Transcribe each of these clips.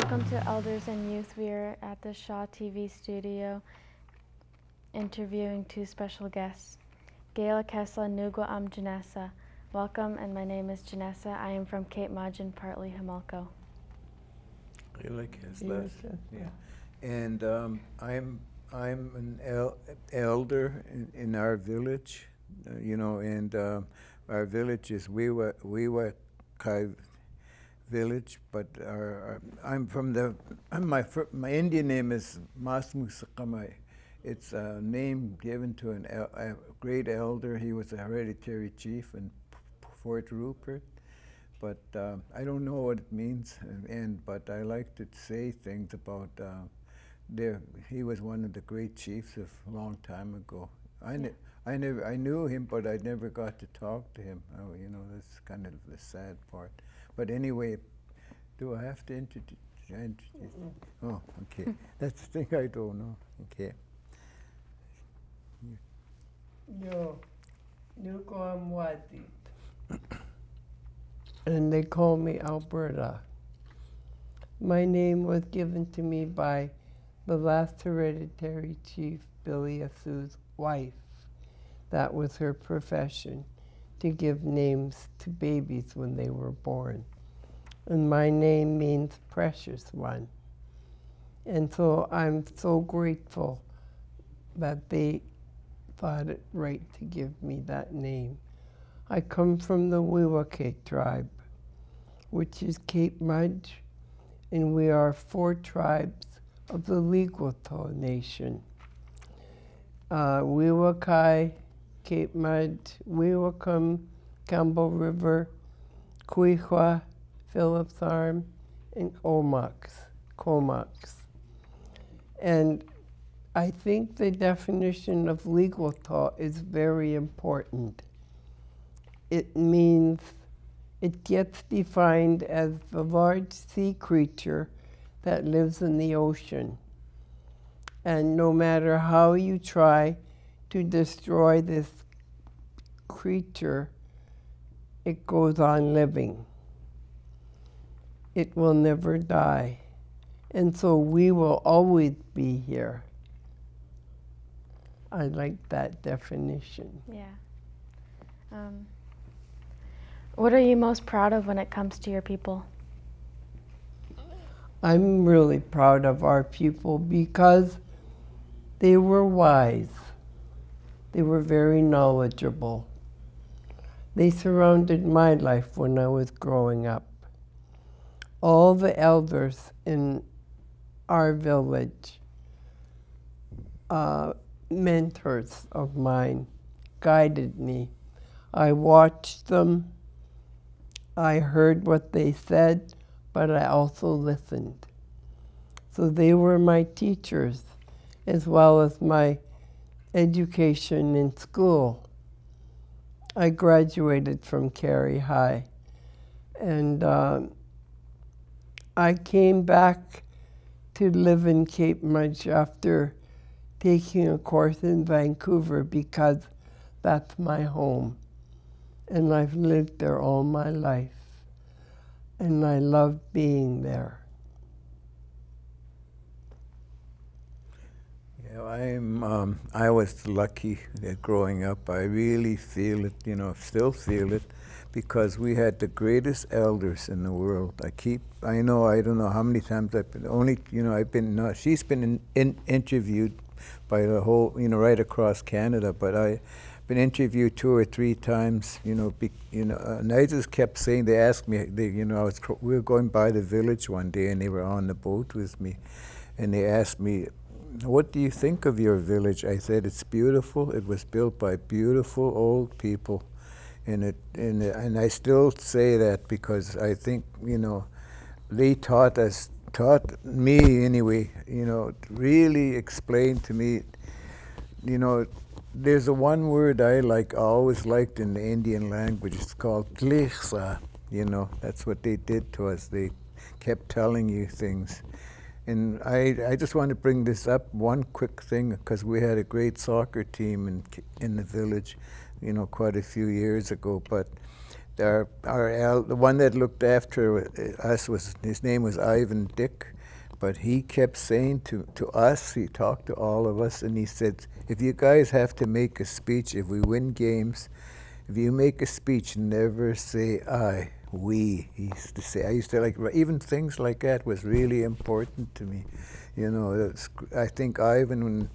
Welcome to Elders and Youth. We are at the ShawTV studio interviewing two special guests. Gaila Kesla Nugo am Janessa. Welcome, and my name is Janessa. I am from Cape Mudge and partly Homolko. Gaila Kesla, yeah. And I'm an elder in our village, and our village is Wiwa Kai village, but I'm from my Indian name is Masmu Sakamai. It's a name given to a great elder. He was a hereditary chief in Fort Rupert, but I don't know what it means. But I like to say things about he was one of the great chiefs of a long time ago. I knew him, but I never got to talk to him. Oh, that's kind of the sad part. But anyway, do I have to introduce? Oh, okay. That's the thing I don't know. Okay. Yo, Nuko am Wadit. And they call me Alberta. My name was given to me by the last hereditary chief, Billy Asu's wife. That was her profession, to give names to babies when they were born. And my name means precious one. And so I'm so grateful that they thought it right to give me that name. I come from the Wiwake tribe, which is Cape Mudge, and we are 4 tribes of the Laichwiltach nation. Wiwakai, Cape Mudge, Wiwakam, Campbell River, Quechua, Phillips Arm, and Comox. And I think the definition of Laichwiltach is very important. It means, it gets defined as the large sea creature that lives in the ocean. And no matter how you try to destroy this creature, it goes on living. It will never die. And so we will always be here. I like that definition. Yeah. What are you most proud of when it comes to your people? I'm really proud of our people because they were wise. They were very knowledgeable. They surrounded my life when I was growing up. All the elders in our village, mentors of mine, guided me. I watched them. I heard what they said, but I also listened. So they were my teachers, as well as my education in school. I graduated from CARIHI, and I came back to live in Cape Mudge after taking a course in Vancouver because that's my home. And I've lived there all my life. And I love being there. Yeah, I was lucky that growing up. I really feel it, still feel it, because we had the greatest elders in the world. I don't know how many times she's been interviewed by the whole, right across Canada, but I've been interviewed 2 or 3 times, and I just kept saying, they asked me, we were going by the village one day and they were on the boat with me, and they asked me, what do you think of your village? I said, it's beautiful. It was built by beautiful old people. And I still say that because I think, they taught me anyway, really explained to me, there's a one word I always liked in the Indian language. It's called tlihsa. That's what they did to us. They kept telling you things. And I just want to bring this up, one quick thing, because we had a great soccer team in the village, quite a few years ago. But the one that looked after us his name was Ivan Dick, But he kept saying to us, he talked to all of us, and he said, if you guys have to make a speech, if we win games, if you make a speech, never say I, we. He used to say, I used to like, even things like that was really important to me. You know, I think Ivan, when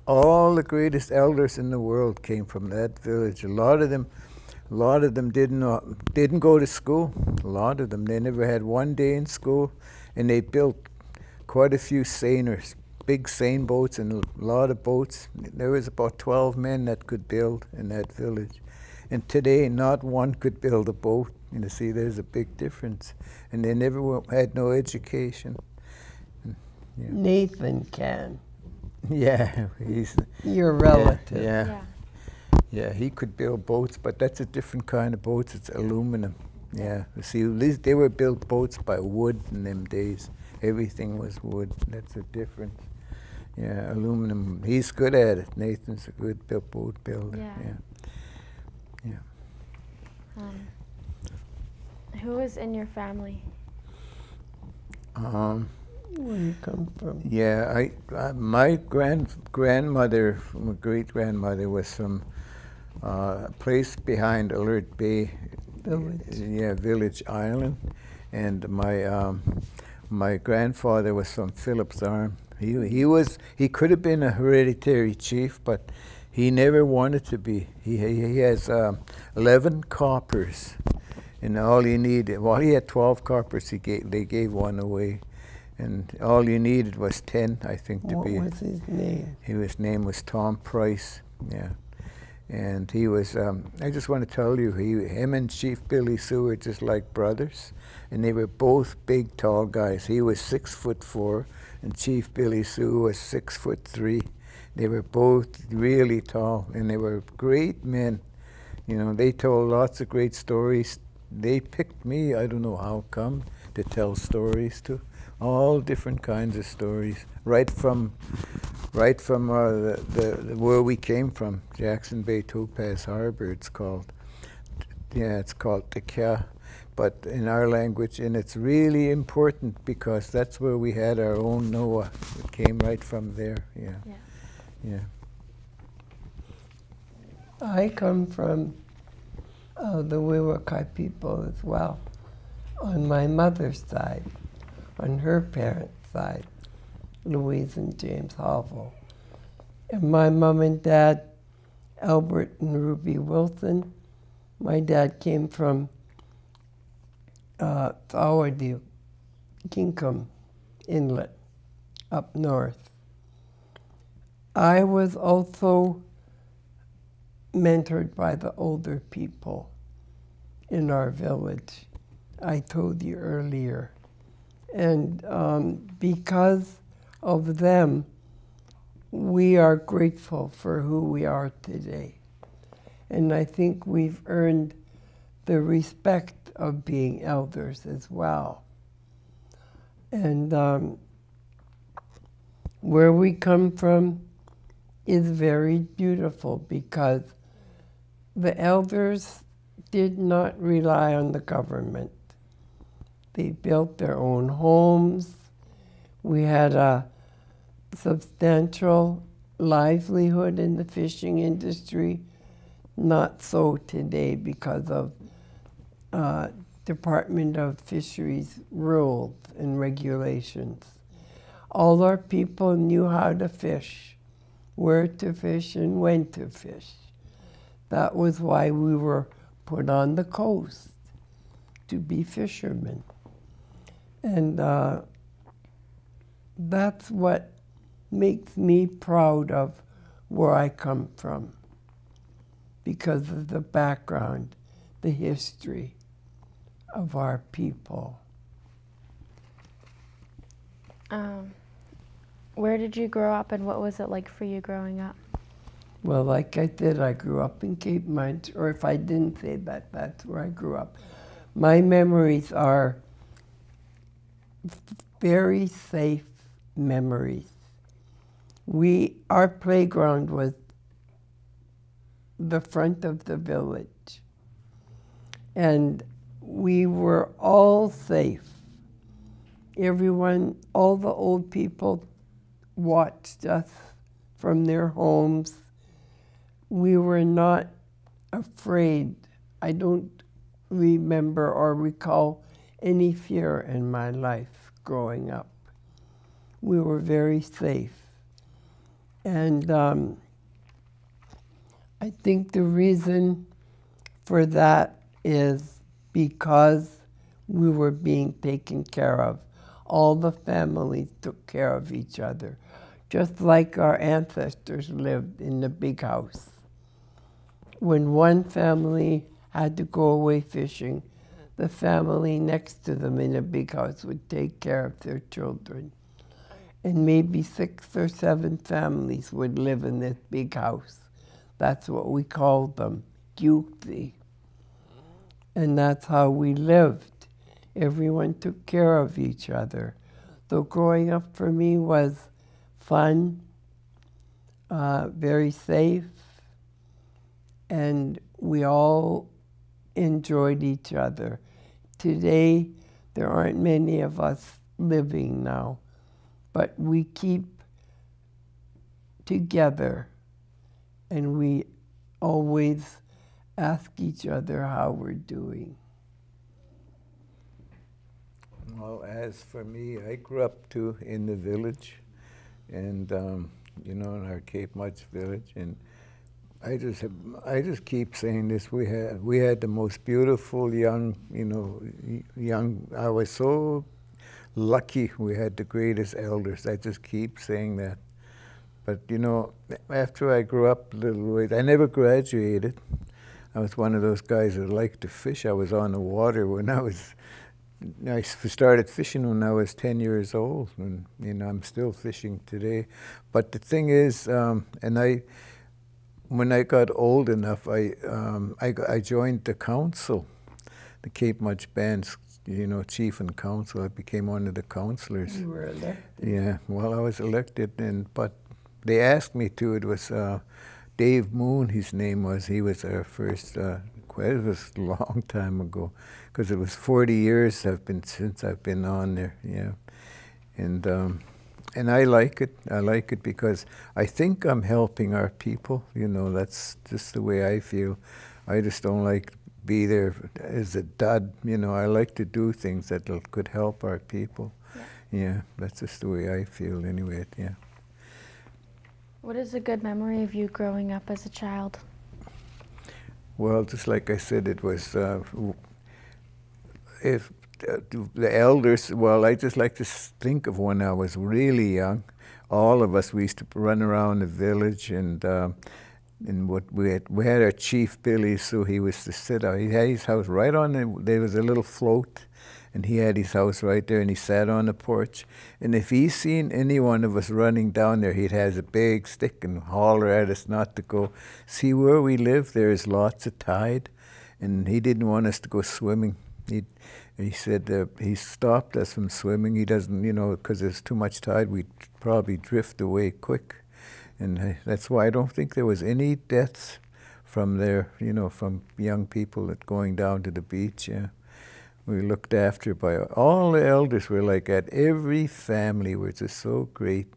all the greatest elders in the world came from that village. A lot of them didn't go to school. A lot of them, they never had one day in school, and they built quite a few seiners, big seine boats and a lot of boats. There was about 12 men that could build in that village. And today, not one could build a boat. You know, see, there's a big difference. And they never had no education. Yeah. Nathan can. Yeah, he's your relative. Yeah, he could build boats, but that's a different kind of boats. It's aluminum. Yeah, see, they were built boats by wood in them days. Everything was wood. That's a difference. Yeah, aluminum. He's good at it. Nathan's a good boat builder. Yeah. Who is in your family? Where do you come from? Yeah, my grandmother, my great-grandmother, was from a place behind Alert Bay. Village. Yeah, Village Island. And my grandfather was from Philip's Arm. He could have been a hereditary chief, but he never wanted to be. He has 11 coppers, and all he needed. Well, he had 12 coppers. They gave one away, and all you needed was 10, I think, to be. What was his name? His name was Tom Price. Yeah. And he was, I just want to tell you, him and Chief Billy Sue were just like brothers. And they were both big, tall guys. He was 6'4", and Chief Billy Sue was 6'3". They were both really tall, and they were great men. You know, they told lots of great stories. They picked me, I don't know how come, to tell stories to. All different kinds of stories, right from where we came from, Jackson Bay Topaz Harbor. It's called. Yeah, it's called Tekya, but in our language, and it's really important because that's where we had our own Noah. It came right from there. Yeah. I come from the Wiwakai people as well, on my mother's side. On her parents' side, Louise and James Hallville. And my mom and dad, Albert and Ruby Wilson, my dad came from Tawadi, Kinkum Inlet, up north. I was also mentored by the older people in our village, I told you earlier. And because of them, we are grateful for who we are today. And I think we've earned the respect of being elders as well. And where we come from is very beautiful because the elders did not rely on the government. They built their own homes. We had a substantial livelihood in the fishing industry. Not so today because of Department of Fisheries rules and regulations. All our people knew how to fish, where to fish and when to fish. That was why we were put on the coast to be fishermen. And that's what makes me proud of where I come from, because of the background, the history of our people. Where did you grow up, and what was it like for you growing up? Well, like I said, I grew up in Cape Mudge, or if I didn't say that, that's where I grew up. My memories are very safe memories. Our playground was the front of the village, and we were all safe everyone, all the old people watched us from their homes. We were not afraid. I don't remember or recall any fear in my life growing up. We were very safe. And I think the reason for that is because we were being taken care of. All the families took care of each other, just like our ancestors lived in the big house. When one family had to go away fishing, the family next to them in a big house would take care of their children. And maybe 6 or 7 families would live in this big house. That's what we called them, gyukti. And that's how we lived. Everyone took care of each other. So growing up for me was fun, very safe, and we all enjoyed each other. Today, there aren't many of us living now, but we keep together, and we always ask each other how we're doing. Well, as for me, I grew up too in the village, and you know, in our Cape Mudge village, and I just keep saying this. We had the most beautiful young, you know, I was so lucky. We had the greatest elders. I just keep saying that. But you know, after I grew up a little ways, I never graduated. I was one of those guys that liked to fish. I was on the water when I started fishing when I was 10 years old, and you know, I'm still fishing today. But the thing is, when I got old enough, I joined the council, the Cape Mudge Band's, you know, chief and council. I became one of the councillors. You were elected? Yeah, well, I was elected, but they asked me to. It was Dave Moon, his name was. He was our first. It was a long time ago, because it was 40 years since I've been on there. Yeah, and I like it. I like it because I think I'm helping our people. You know, that's just the way I feel. I just don't like to be there as a dud. You know, I like to do things that could help our people. Yeah, that's just the way I feel anyway. Yeah. What is a good memory of you growing up as a child? Well, just like I said, it was if the elders. Well, I just like to think of when I was really young. All of us, we used to run around the village, and what we had our chief Billy, so he was to sit out. He had his house right on. There was a little float, and he had his house right there, and he sat on the porch. And if he seen any one of us running down there, he'd have a big stick and holler at us not to go. See, where we live, there is lots of tide, and he didn't want us to go swimming. He said he stopped us from swimming. He doesn't, you know, because there's too much tide, we'd probably drift away quick. And that's why I don't think there was any deaths from there, you know, from young people that going down to the beach, yeah. We looked after by all the elders were like that. Every family was just so great.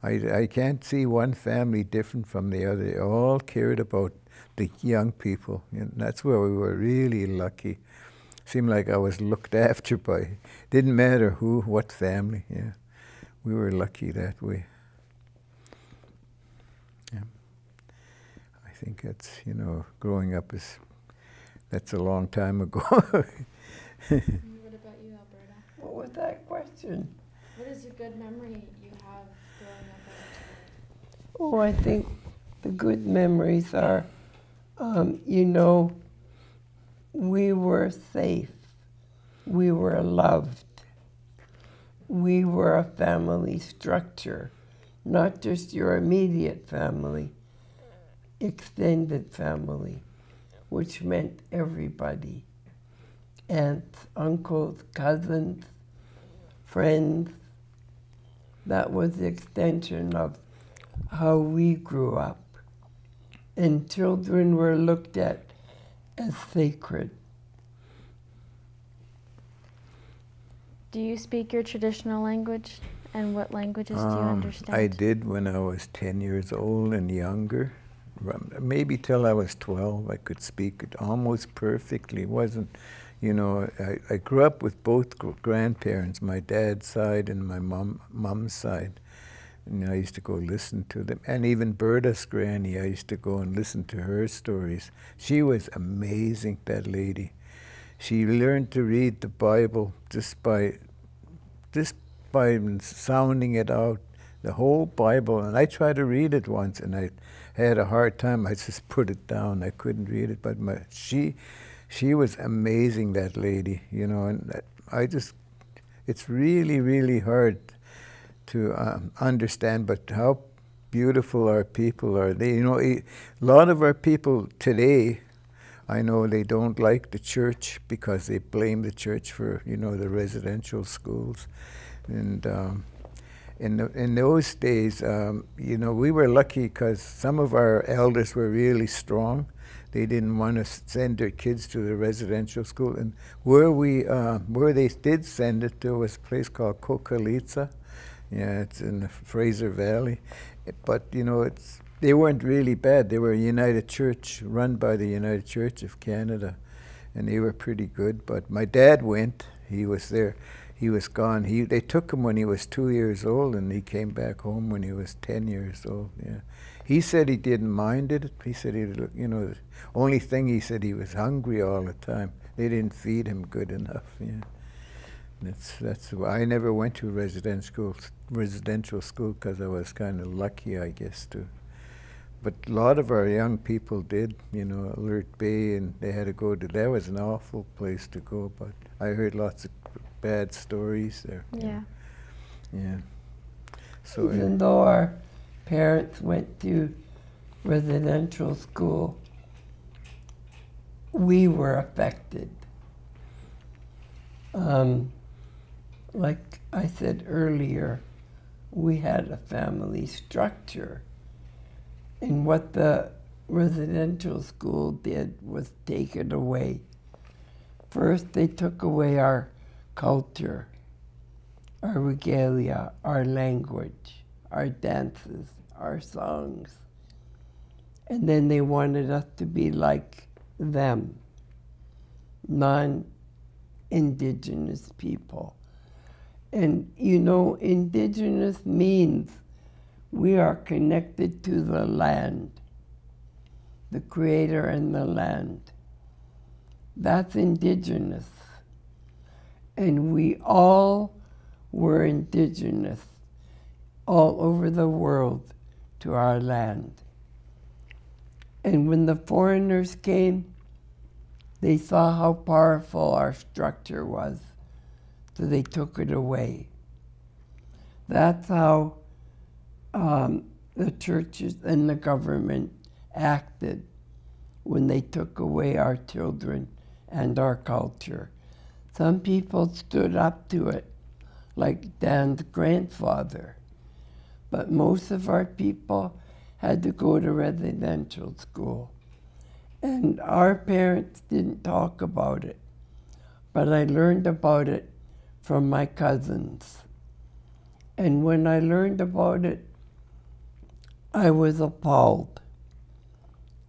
I can't see one family different from the other. They all cared about the young people. And that's where we were really lucky. Seemed like I was looked after by, didn't matter who, what family, yeah. We were lucky that way. Yeah. I think that's, you know, growing up that's a long time ago. What about you, Alberta? What was that question? What is a good memory you have growing up as a child? Oh, I think the good memories are, you know, we were safe. We were loved. We were a family structure, not just your immediate family, extended family, which meant everybody. Aunts, uncles, cousins, friends. That was the extension of how we grew up. And children were looked at as sacred. Do you speak your traditional language? And what languages do you understand? I did when I was 10 years old and younger. Maybe till I was 12, I could speak it almost perfectly. It wasn't, you know, I grew up with both grandparents, my dad's side and my mom's side. And I used to go listen to them. And even Berta's granny, I used to go and listen to her stories. She was amazing, that lady. She learned to read the Bible just by sounding it out, the whole Bible. And I tried to read it once, and I had a hard time. I just put it down. I couldn't read it. But she was amazing, that lady, you know. And it's really, really hard to understand, but how beautiful our people are. They, you know, a lot of our people today, I know they don't like the church because they blame the church for, you know, the residential schools. And in those days, you know, we were lucky because some of our elders were really strong. They didn't want to send their kids to the residential school. And where they did send it to was a place called Kokalitsa. Yeah, it's in the Fraser Valley. But, you know, they weren't really bad. They were a United Church, run by the United Church of Canada. And they were pretty good. But my dad went. He was there. He was gone. They took him when he was 2 years old, and he came back home when he was 10 years old. Yeah, he said he didn't mind it. He said you know, the only thing he said, he was hungry all the time. They didn't feed him good enough. Yeah, that's why I never went to residential school because I was kind of lucky, I guess, too. But a lot of our young people did, you know, Alert Bay, and they had to go to. That was an awful place to go, but I heard lots of bad stories there. Yeah. Yeah. So even though our parents went to residential school, we were affected. Like I said earlier, we had a family structure. And what the residential school did was take it away. First, they took away our culture, our regalia, our language, our dances, our songs. And then they wanted us to be like them, non-Indigenous people. And you know, Indigenous means we are connected to the land, the Creator and the land. That's Indigenous. And we all were Indigenous all over the world to our land. And when the foreigners came, they saw how powerful our structure was, so they took it away. That's how the churches and the government acted when they took away our children and our culture. Some people stood up to it, like Dan's grandfather, but most of our people had to go to residential school. And our parents didn't talk about it, but I learned about it from my cousins. And when I learned about it, I was appalled.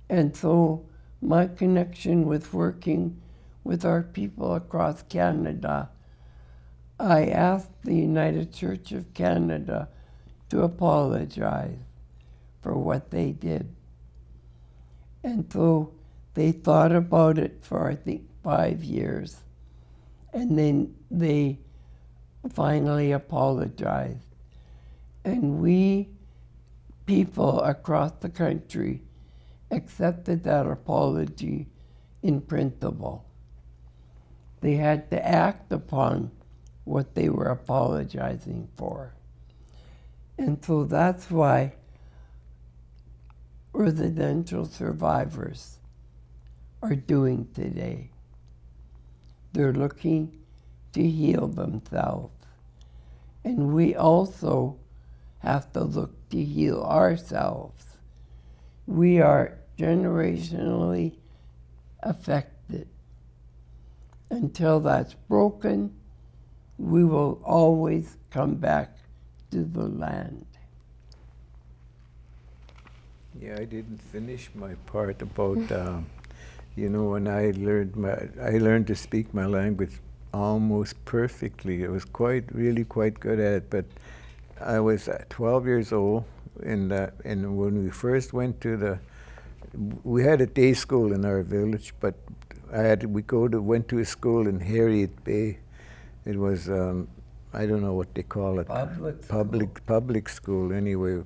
And so my connection with working with our people across Canada, I asked the United Church of Canada to apologize for what they did. And so they thought about it for, I think, 5 years. And then they finally apologized. And we, people across the country, accepted that apology in principle. They had to act upon what they were apologizing for. And so that's why residential survivors are doing today. They're looking to heal themselves. And we also have to look to heal ourselves. We are generationally affected. Until that's broken, we will always come back to the land. Yeah, I didn't finish my part about, you know, when I learned to speak my language almost perfectly. I was really quite good at it, but I was 12 years old, and when we first went to we had a day school in our village, but went to a school in Harriet Bay. It was, I don't know what they call it. Public school anyway.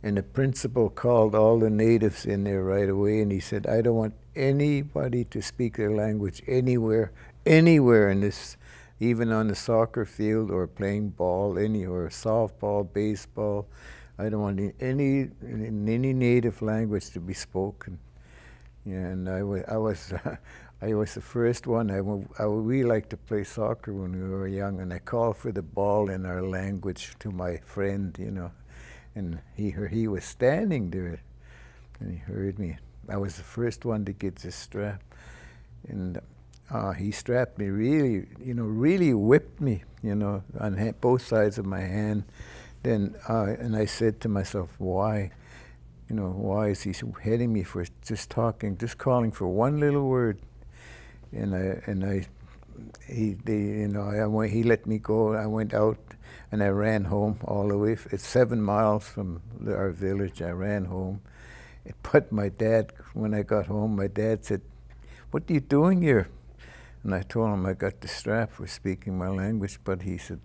And the principal called all the natives in there right away, and he said, I don't want anybody to speak their language anywhere in this, even on the soccer field or playing ball, anywhere, softball, baseball. I don't want any native language to be spoken. Yeah, and I was the first one. I really liked to play soccer when we were young, and I called for the ball in our language to my friend, you know, and he was standing there, and he heard me. I was the first one to get the strap, and he strapped me really, you know, really whipped me, you know, on both sides of my hand. Then, and I said to myself, why? You know, why is he hitting me for just calling for one little word? He let me go. I went out and I ran home all the way. It's 7 miles from our village. I ran home. But my dad, when I got home, my dad said, what are you doing here? And I told him I got the strap for speaking my language, but he said,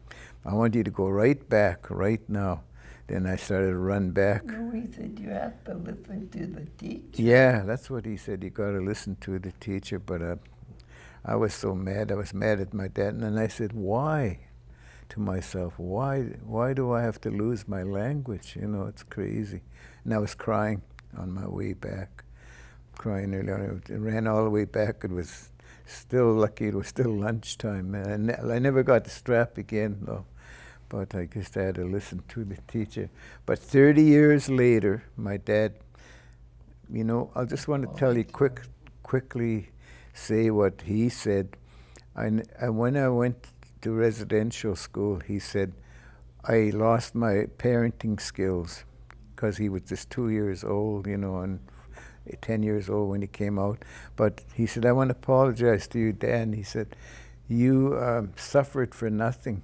I want you to go right back, right now. Then I started to run back. No, he said you have to listen to the teacher. Yeah, that's what he said. You got to listen to the teacher. But I was so mad. I was mad at my dad. And then I said, why? To myself, why do I have to lose my language? You know, it's crazy. And I was crying on my way back, crying earlier. I ran all the way back. It was still lucky. It was still lunchtime. And I never got the strap again, though. But I guess I had to listen to the teacher. But 30 years later, my dad, you know, I just want to tell you quickly say what he said. When I went to residential school, he said, I lost my parenting skills because he was just 2 years old, you know, and 10 years old when he came out. But he said, I want to apologize to you, Dan. He said, you suffered for nothing.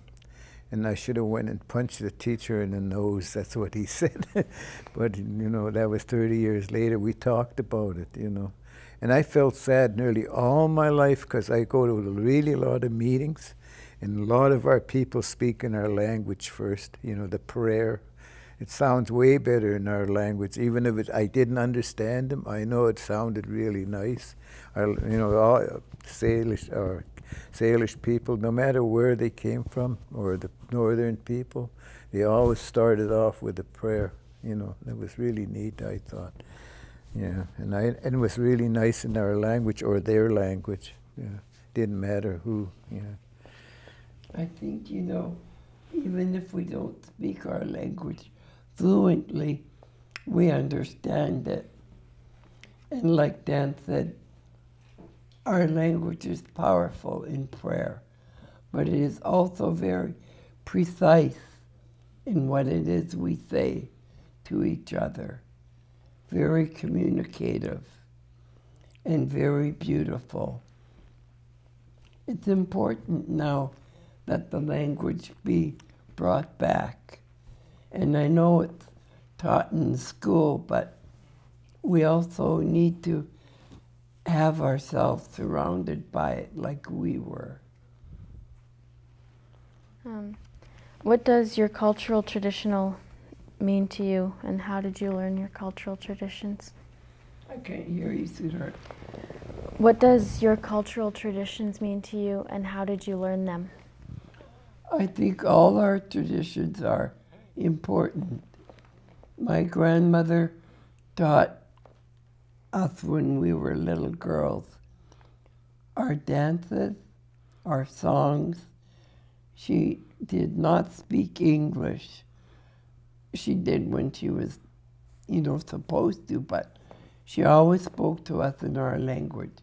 And I should have went and punched the teacher in the nose. That's what he said. But, you know, that was 30 years later. We talked about it, you know. And I felt sad nearly all my life because I go to really a lot of meetings, and a lot of our people speak in our language first, you know, the prayer. It sounds way better in our language. Even if I didn't understand them, I know it sounded really nice. You know, all Salish people, no matter where they came from, or the northern people, they always started off with a prayer. You know, it was really neat, I thought. Yeah, and it was really nice in our language or their language. Yeah, didn't matter who. Yeah. I think, you know, even if we don't speak our language fluently, we understand it. And like Dan said, our language is powerful in prayer, but it is also very precise in what it is we say to each other. Very communicative and very beautiful. It's important now that the language be brought back. And I know it's taught in school, but we also need to have ourselves surrounded by it like we were. What does your cultural traditional mean to you, and how did you learn your cultural traditions? I can't hear you, sweetheart. What does your cultural traditions mean to you, and how did you learn them? I think all our traditions are important. My grandmother taught us when we were little girls our dances, our songs. She did not speak English. She did when she was, you know, supposed to, but she always spoke to us in our language.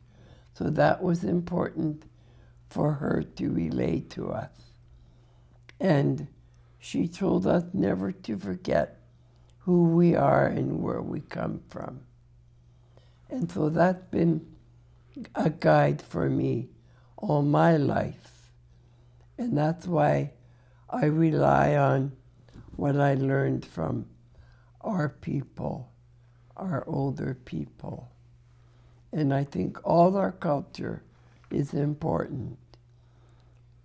So that was important for her to relay to us. And she told us never to forget who we are and where we come from. And so that's been a guide for me all my life. And that's why I rely on what I learned from our people, our older people. And I think all our culture is important.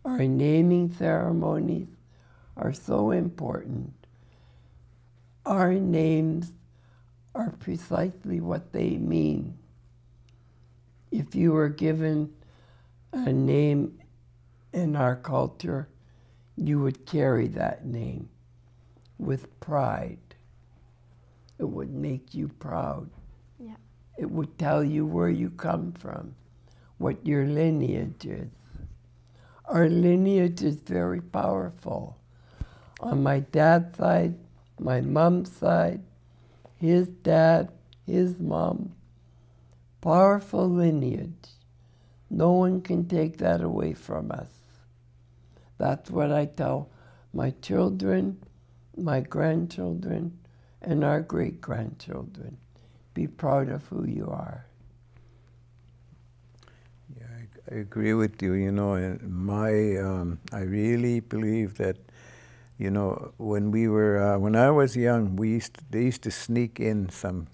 Our naming ceremonies are so important. Our names are precisely what they mean. If you were given a name in our culture, you would carry that name with pride. It would make you proud. Yeah. It would tell you where you come from, what your lineage is. Our lineage is very powerful. On my dad's side, my mom's side, his dad, his mom, powerful lineage. No one can take that away from us. That's what I tell my children, my grandchildren, and our great-grandchildren. Be proud of who you are. Yeah, I agree with you. You know, I really believe that, you know, when I was young, they used to sneak in some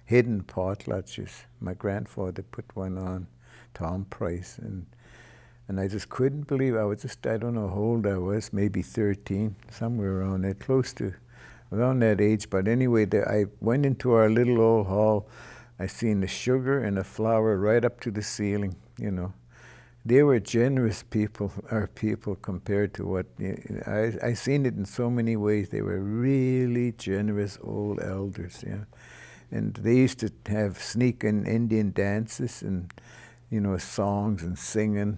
hidden potlatches. My grandfather put one on, Tom Price, and I just couldn't believe. I don't know how old I was, maybe 13, somewhere around there, around that age. But anyway, I went into our little old hall. I seen the sugar and the flour right up to the ceiling, you know. They were generous people, our people, compared to what, I seen it in so many ways. They were really generous old elders, yeah. And they used to have sneak-in Indian dances and, you know, songs and singing.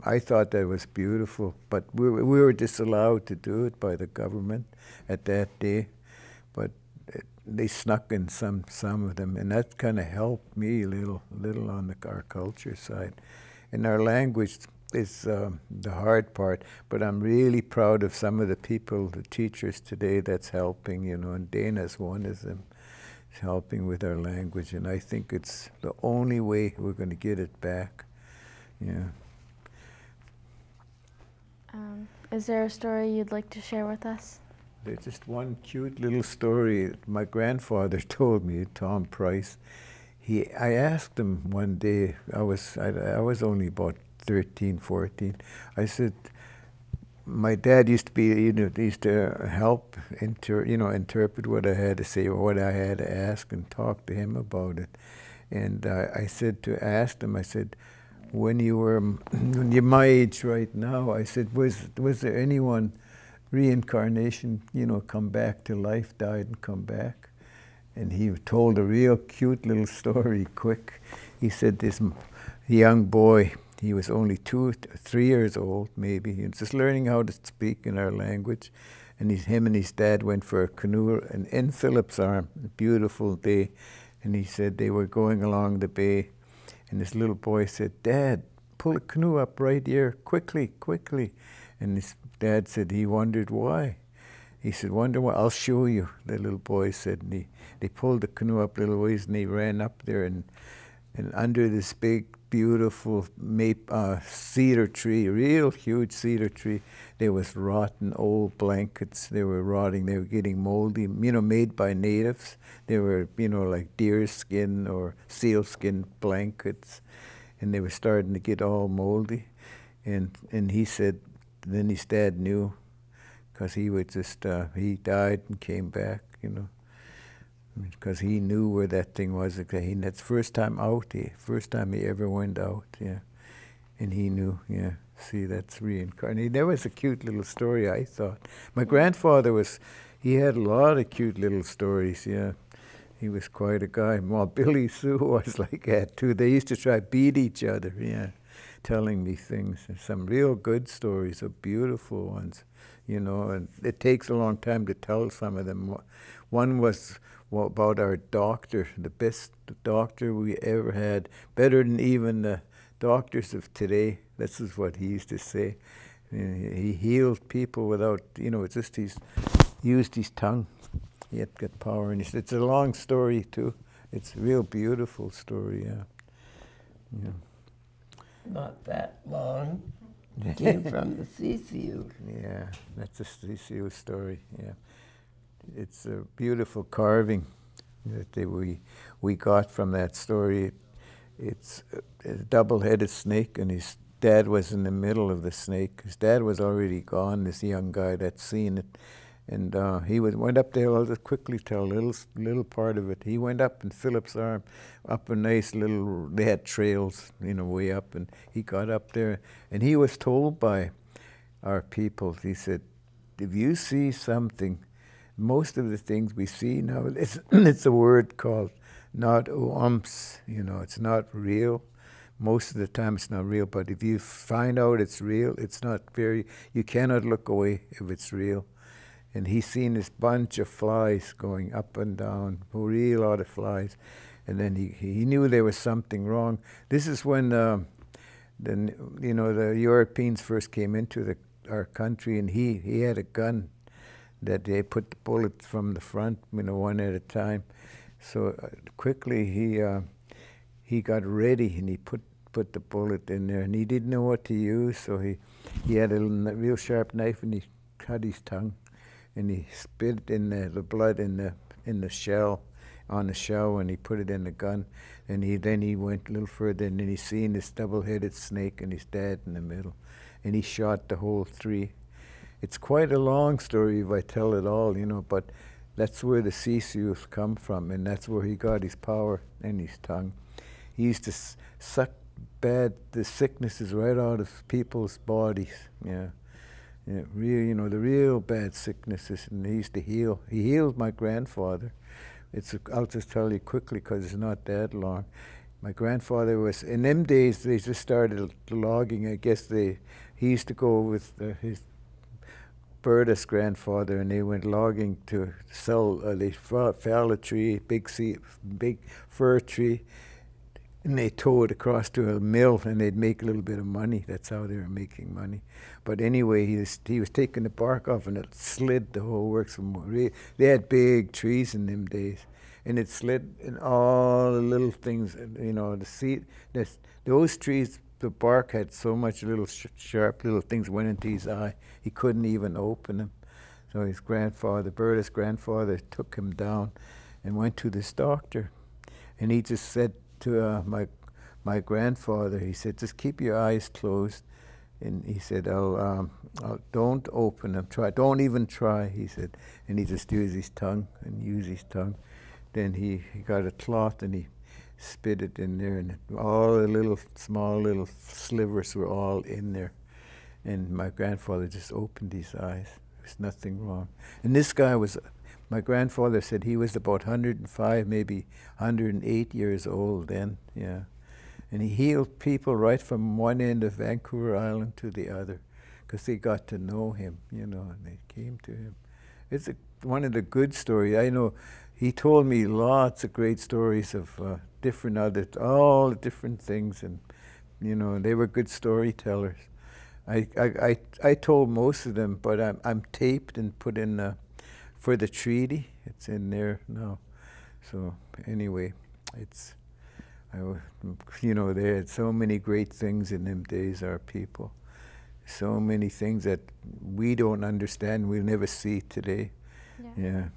I thought that was beautiful, but we were disallowed to do it by the government at that day. But they snuck in some of them, and that kind of helped me a little on our culture side. And our language is the hard part, but I'm really proud of some of the people, the teachers today that's helping, you know, and Dana's one of them. Helping with our language, and I think it's the only way we're going to get it back. Yeah. Is there a story you'd like to share with us? There's just one cute little story my grandfather told me, Tom Price. I asked him one day, I was only about 13, 14. I said, my dad used to be, you know, used to help interpret what I had to say or what I had to ask and talk to him about it. And I asked him, I said, when you're my age right now, I said, was there anyone reincarnation, you know, come back to life, died and come back? And he told a real cute little story, quick. He said this young boy, he was only 2, 3 years old, maybe. He was just learning how to speak in our language. And him and his dad went for a canoe in Philip's Arm, a beautiful day. And he said they were going along the bay. And this little boy said, Dad, pull a canoe up right here, quickly, quickly. And his dad said he wondered why. He said, wonder why? I'll show you, the little boy said. And they pulled the canoe up a little ways, and he ran up there. And under this big, beautiful cedar tree, real huge cedar tree, there was rotten old blankets. They were rotting. They were getting moldy, you know, made by natives. They were, you know, like deer skin or seal skin blankets. And they were starting to get all moldy. And he said, then his dad knew, because he would just, he died and came back, you know, because he knew where that thing was. That's first time out, first time he ever went out, yeah. And he knew, yeah. See, that's reincarnated. That was a cute little story, I thought. My grandfather he had a lot of cute little stories, yeah. He was quite a guy. Well, Billy Sue was like that, too. They used to try to beat each other, yeah, telling me things. And some real good stories, beautiful ones, you know, and it takes a long time to tell some of them. One was about our doctor, the best doctor we ever had, better than even the doctors of today. This is what he used to say. He healed people without, it's just he's used his tongue. He had got power, and it's a long story too. It's a real beautiful story, yeah. Not that long. Came from the CCU. Yeah, that's a CCU story, yeah. It's a beautiful carving that we got from that story. It's a double-headed snake, and his dad was in the middle of the snake. His dad was already gone, this young guy that's seen it. And he went up there. I'll just quickly tell a little part of it. He went up in Philip's arm, up a nice little, they had trails, way up, and he got up there. And he was told by our people, he said, if you see something, most of the things we see now, it's a word called not umps, it's not real. Most of the time it's not real, but if you find out it's real, it's not you cannot look away if it's real. And he seen this bunch of flies going up and down, a real lot of flies. And then he knew there was something wrong. This is when the Europeans first came into our country, and he had a gun that they put the bullets from the front, one at a time. So quickly he got ready, and he put the bullet in there, and he didn't know what to use, so he had a real sharp knife, and he cut his tongue, and he spit in the blood in the shell, on the shell, and he put it in the gun, and then he went a little further, and then he seen this double-headed snake and his dad in the middle, and he shot the whole three. It's quite a long story if I tell it all, but that's where the Sisius come from, and that's where he got his power and his tongue. He used to suck the sicknesses right out of people's bodies, yeah, real, the real bad sicknesses, and he used to heal. He healed my grandfather. I'll just tell you quickly because it's not that long. My grandfather was, in them days, they just started logging. I guess he used to go with his Berta's grandfather, and they went logging to sell. They fell a tree, big fir tree, and they tow it across to a mill, and they'd make a little bit of money. That's how they were making money. But anyway, he was taking the bark off, and it slid the whole works. They had big trees in them days, and it slid in all the little things. Those trees, the bark had so much little sharp little things went into his eye. He couldn't even open them. So his grandfather, Berta's grandfather, took him down and went to this doctor, and he just said to my grandfather, he said, just keep your eyes closed. And he said, don't open them, don't even try, he said. And he just used his tongue and used his tongue. Then he got a cloth and he spit it in there, and all the small little slivers were all in there. And my grandfather just opened his eyes. There's nothing wrong. And this guy my grandfather said he was about 105, maybe 108 years old then, yeah. And he healed people right from one end of Vancouver Island to the other, because they got to know him, and they came to him. It's one of the good stories. I know he told me lots of great stories of all the different things, and they were good storytellers. I told most of them, but I'm taped and put in for the treaty. It's in there now. So anyway, they had so many great things in them days, our people. So many things that we don't understand, we'll never see today. Yeah.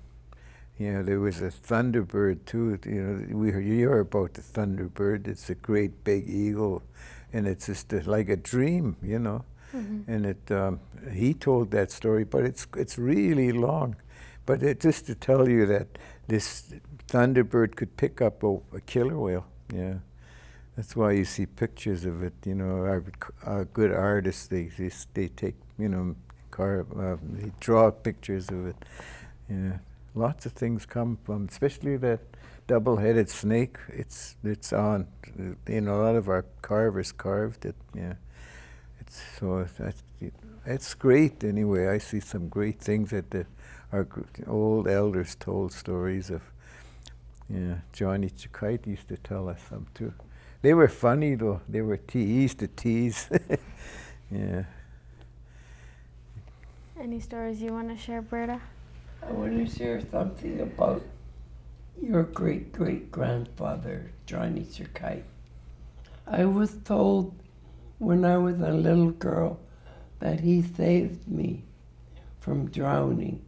Yeah, there was a thunderbird too. You heard about the thunderbird. It's a great big eagle, and it's just like a dream, Mm-hmm. And he told that story, but it's really long. But just to tell you that this thunderbird could pick up a killer whale. Yeah, that's why you see pictures of it. Our good artists, they take they draw pictures of it. Yeah. Lots of things come from, especially that double-headed snake. It's on. A lot of our carvers carved it. Yeah, it's great. Anyway, I see some great things that our old elders told stories of. Yeah, Johnny Chikite used to tell us some too. They were funny though. He used to tease. Yeah. Any stories you want to share, Berta? I want to share something about your great-great-grandfather, Johnny Kite. I was told when I was a little girl that he saved me from drowning.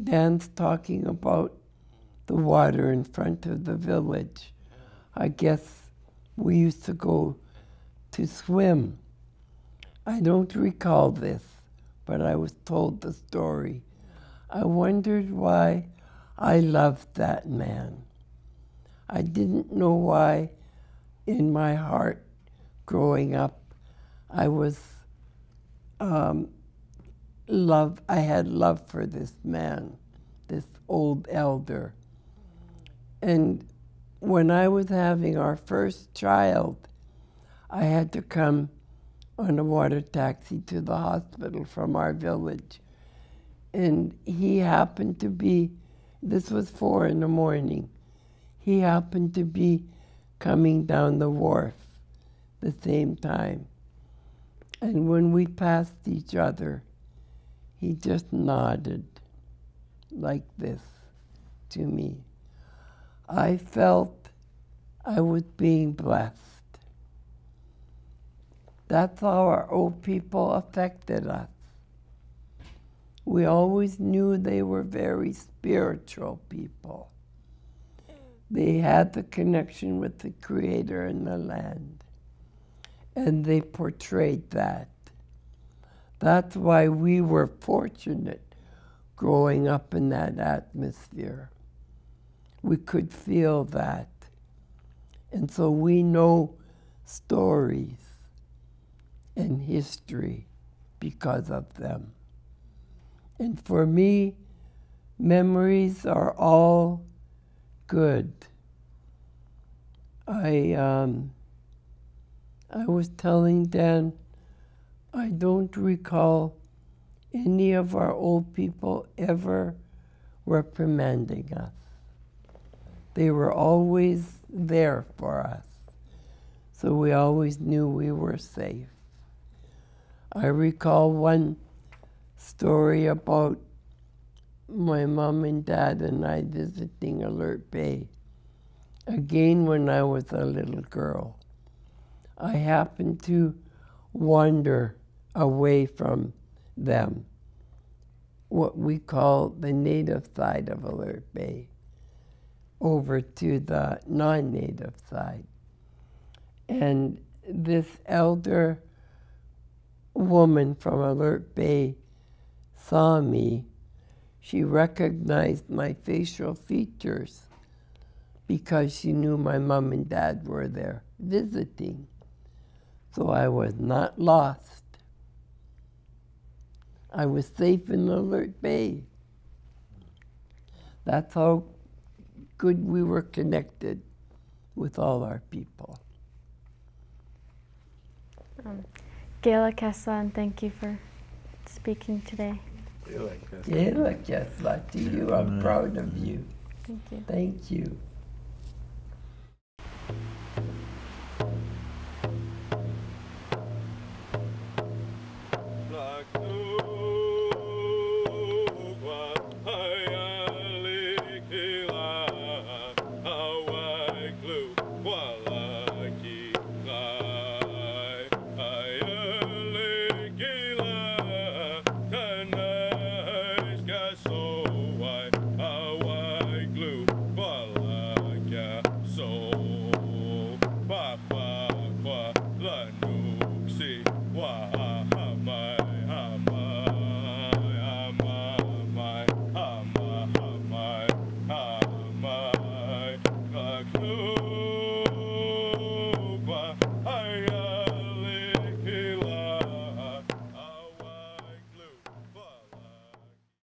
Dan's talking about the water in front of the village. I guess we used to go to swim. I don't recall this, but I was told the story. I wondered why I loved that man. I didn't know why in my heart growing up I had love for this man, this old elder. And when I was having our first child, I had to come on a water taxi to the hospital from our village. And he happened to be, this was 4 a.m, he happened to be coming down the wharf the same time. And when we passed each other, he just nodded like this to me. I felt I was being blessed. That's how our old people affected us. We always knew they were very spiritual people. They had the connection with the Creator and the land, and they portrayed that. That's why we were fortunate growing up in that atmosphere. We could feel that. And so we know stories and history because of them. And for me, memories are all good. I was telling Dan, I don't recall any of our old people ever reprimanding us. They were always there for us, so we always knew we were safe. I recall one story about my mom and dad and I visiting Alert Bay, again when I was a little girl. I happened to wander away from them, what we call the native side of Alert Bay, over to the non-native side. And this elder woman from Alert Bay saw me. She recognized my facial features because she knew my mom and dad were there visiting. So I was not lost. I was safe in Alert Bay. That's how good we were connected with all our people. Gayla Kesla, thank you for speaking today. Gayla Kesla, to you, I'm proud of you. Thank you. Thank you.